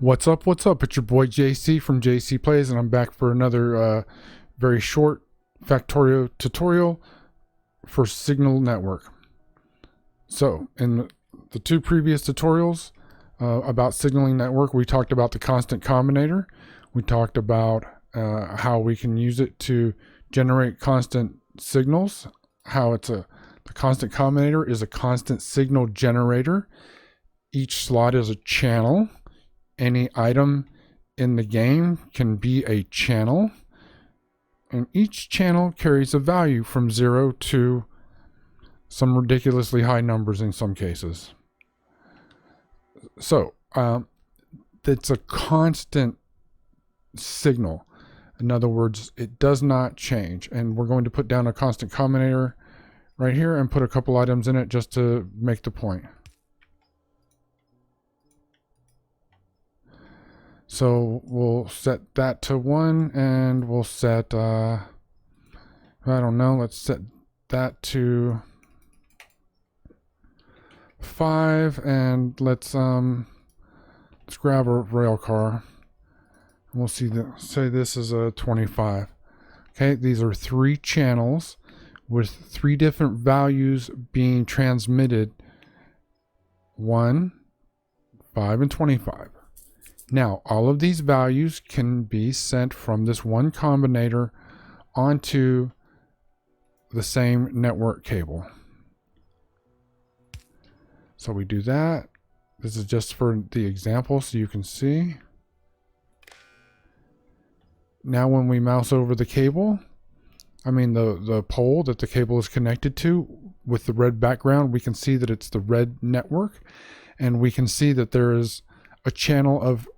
What's up? What's up? It's your boy JC from JC Plays, and I'm back for another very short Factorio tutorial for Signal Network. So, in the two previous tutorials about signaling network, we talked about the Constant Combinator. We talked about how we can use it to generate constant signals, how the Constant Combinator is a constant signal generator. Each slot is a channel. Any item in the game can be a channel, and each channel carries a value from 0 to some ridiculously high numbers in some cases. So it's a constant signal. In other words, it does not change, and we're going to put down a constant combinator right here and put a couple items in it just to make the point. So we'll set that to 1, and we'll set, I don't know, let's set that to 5, and let's grab a rail car. We'll say this is a 25. Okay, these are 3 channels with 3 different values being transmitted: 1, 5, and 25. Now, all of these values can be sent from this one combinator onto the same network cable. So we do that. This is just for the example so you can see. Now when we mouse over the cable, the pole that the cable is connected to with the red background, we can see that it's the red network, and we can see that there is a channel of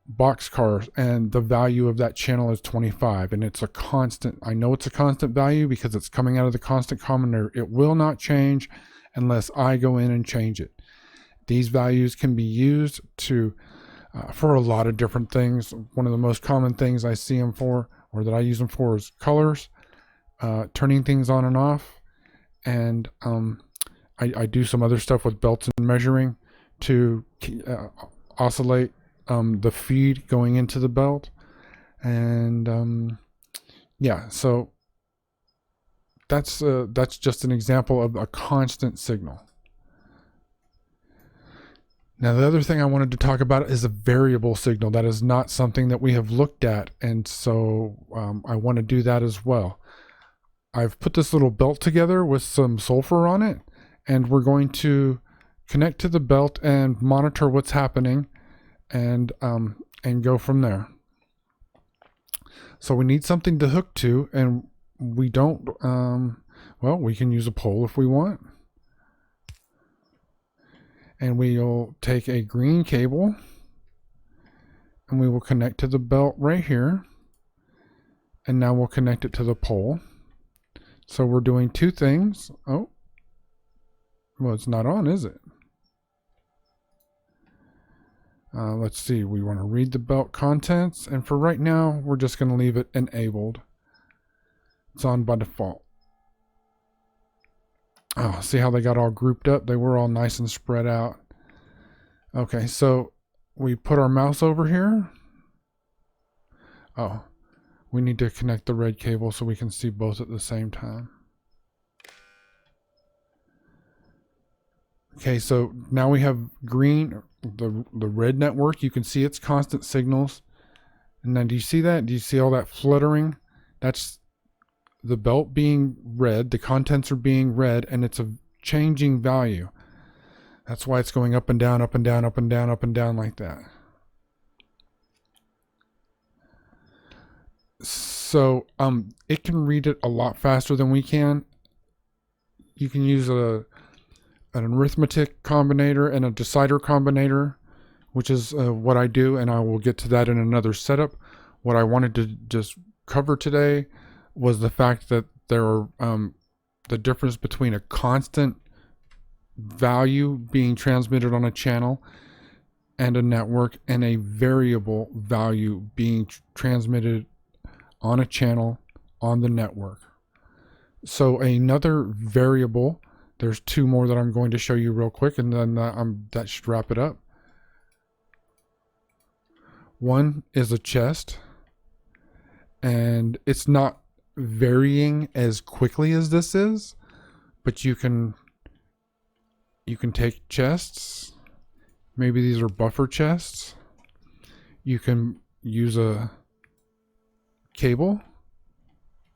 boxcars, and the value of that channel is 25, and it's a constant. I know it's a constant value because it's coming out of the constant combinator. It will not change unless I go in and change it. These values can be used to for a lot of different things. One of the most common things I see them for, or that I use them for, is colors, turning things on and off, and I do some other stuff with belts and measuring to oscillate the feed going into the belt. And yeah, so that's just an example of a constant signal. Now, the other thing I wanted to talk about is a variable signal. That is not something that we have looked at, and so I want to do that as well. I've put this little belt together with some sulfur on it, and we're going to connect to the belt and monitor what's happening, and go from there. So we need something to hook to, and we don't, well, we can use a pole if we want. And we'll take a green cable, and we will connect to the belt right here, and now we'll connect it to the pole. So we're doing 2 things. Oh, well, it's not on, is it? Let's see, we want to read the belt contents, and for right now, we're just going to leave it enabled. It's on by default. Oh, see how they got all grouped up? They were all nice and spread out. Okay, so we put our mouse over here. Oh, we need to connect the red cable so we can see both at the same time. Okay, so now we have green, the red network. You can see its constant signals. And then do you see that? Do you see all that fluttering? That's the belt being red, the contents are being red, and it's a changing value. That's why it's going up and down, up and down, up and down, up and down like that. So it can read it a lot faster than we can. You can use an arithmetic combinator and a decider combinator, which is what I do, and I will get to that in another setup. What I wanted to just cover today was the fact that there are the difference between a constant value being transmitted on a channel and a network, and a variable value being transmitted on a channel on the network. So another variable, there's 2 more that I'm going to show you real quick, and then that should wrap it up. One is a chest, and it's not varying as quickly as this is, but you can take chests. Maybe these are buffer chests. You can use a cable.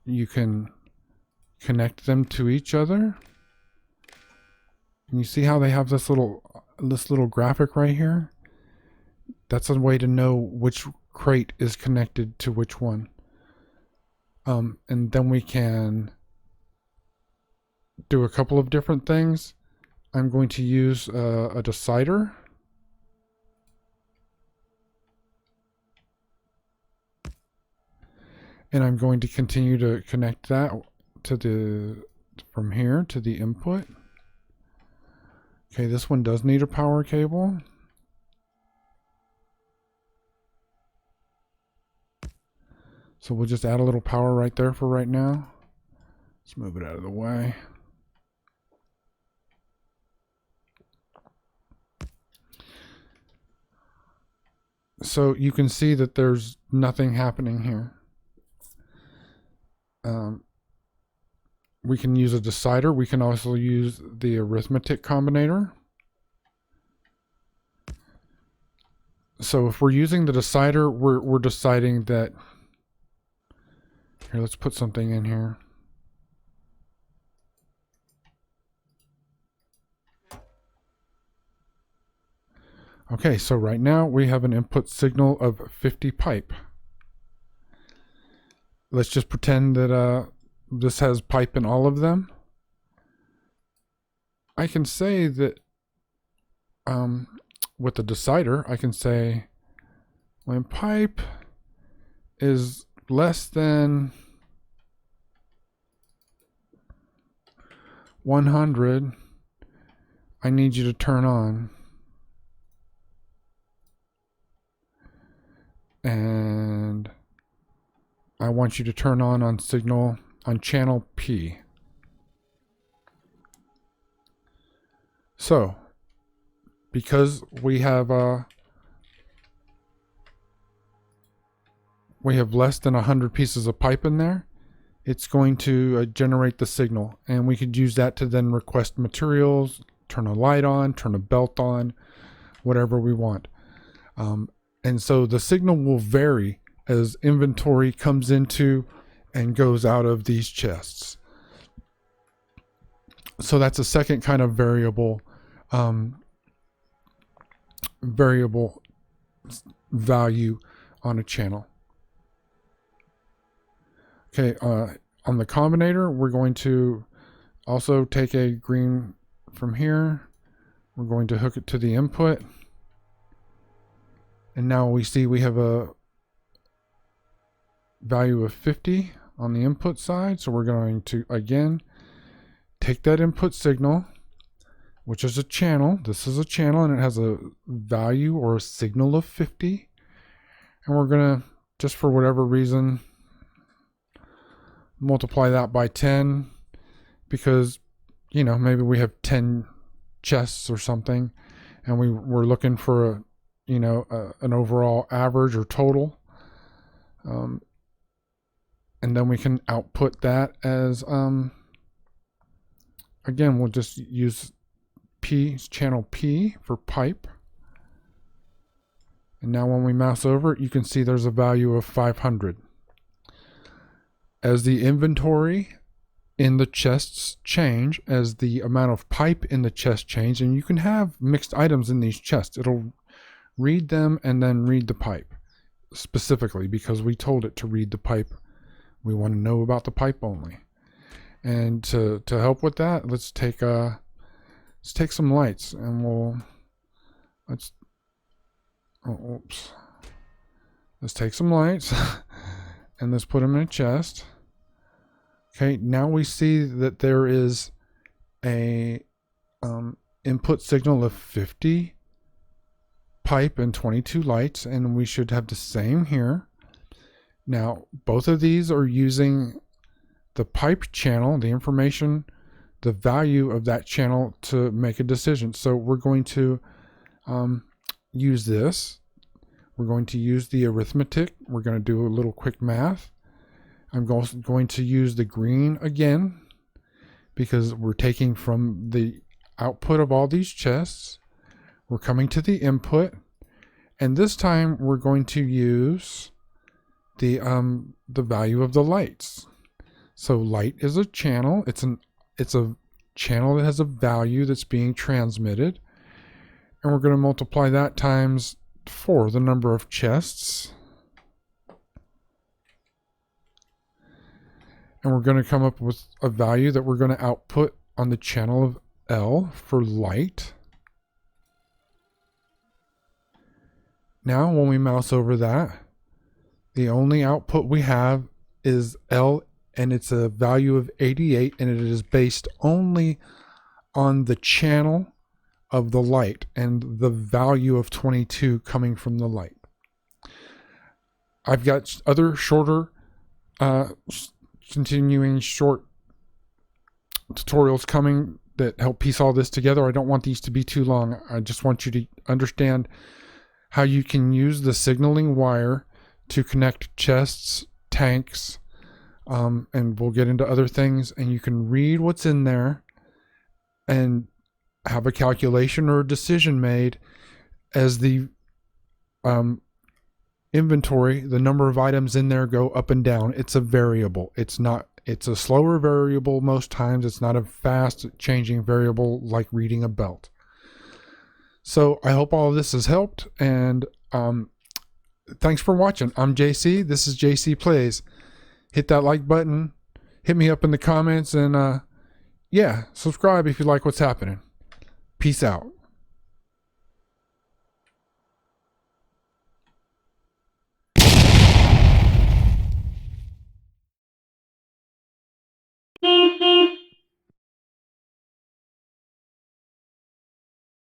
You can connect them to each other. And you see how they have this little graphic right here? That's a way to know which crate is connected to which one. And then we can do a couple of different things. I'm going to use a decider. And I'm going to continue to connect that to from here to the input. Okay, this one does need a power cable. So we'll just add a little power right there for right now. Let's move it out of the way. So you can see that there's nothing happening here. We can use a decider. We can also use the arithmetic combinator. So if we're using the decider, we're deciding that. Here, let's put something in here. Okay, so right now we have an input signal of 50 pipe. Let's just pretend that this has pipe in all of them. I can say that with the decider, I can say when pipe is less than 100, I need you to turn on. And I want you to turn on signal on channel P. So, because we have less than 100 pieces of pipe in there, it's going to generate the signal, and we could use that to then request materials, turn a light on, turn a belt on, whatever we want. And so the signal will vary as inventory comes into and goes out of these chests. So that's a second kind of variable value on a channel. Okay, on the combinator, we're going to also take a green from here. We're going to hook it to the input. And now we see we have a value of 50 on the input side. So we're going to, again, take that input signal, which is a channel. This is a channel, and it has a value or a signal of 50. And we're going to, just for whatever reason, multiply that by 10, because, you know, maybe we have 10 chests or something, and we're looking for a, you know, an overall average or total. And then we can output that as, again, we'll just use channel P for pipe. And now when we mouse over it, you can see there's a value of 500. As the inventory in the chests change, as the amount of pipe in the chest change, and you can have mixed items in these chests, it'll read them and then read the pipe specifically because we told it to read the pipe. We want to know about the pipe only. And to help with that, let's take some lights, and let's take some lights and let's put them in a chest. Okay, now we see that there is a input signal of 50 pipe and 22 lights, and we should have the same here. Now, both of these are using the pipe channel, the information, the value of that channel to make a decision. So we're going to use this. We're going to use the arithmetic. We're going to do a little quick math. I'm going to use the green again because we're taking from the output of all these chests. We're coming to the input, and this time we're going to use the value of the lights. So light is a channel. It's a channel that has a value that's being transmitted, and we're going to multiply that times 4, the number of chests, and we're going to come up with a value that we're going to output on the channel of L for light. Now when we mouse over that, the only output we have is L, and it's a value of 88, and it is based only on the channel of the light and the value of 22 coming from the light. I've got other shorter continuing short tutorials coming that help piece all this together. I don't want these to be too long. I just want you to understand how you can use the signaling wire to connect chests, tanks, and we'll get into other things, and you can read what's in there and have a calculation or a decision made as the inventory, the number of items in there go up and down. It's a variable. It's a slower variable most times. It's not a fast changing variable like reading a belt. So I hope all of this has helped, and thanks for watching. I'm JC. This is JC Plays. Hit that like button. Hit me up in the comments, and yeah, subscribe if you like what's happening. Peace out.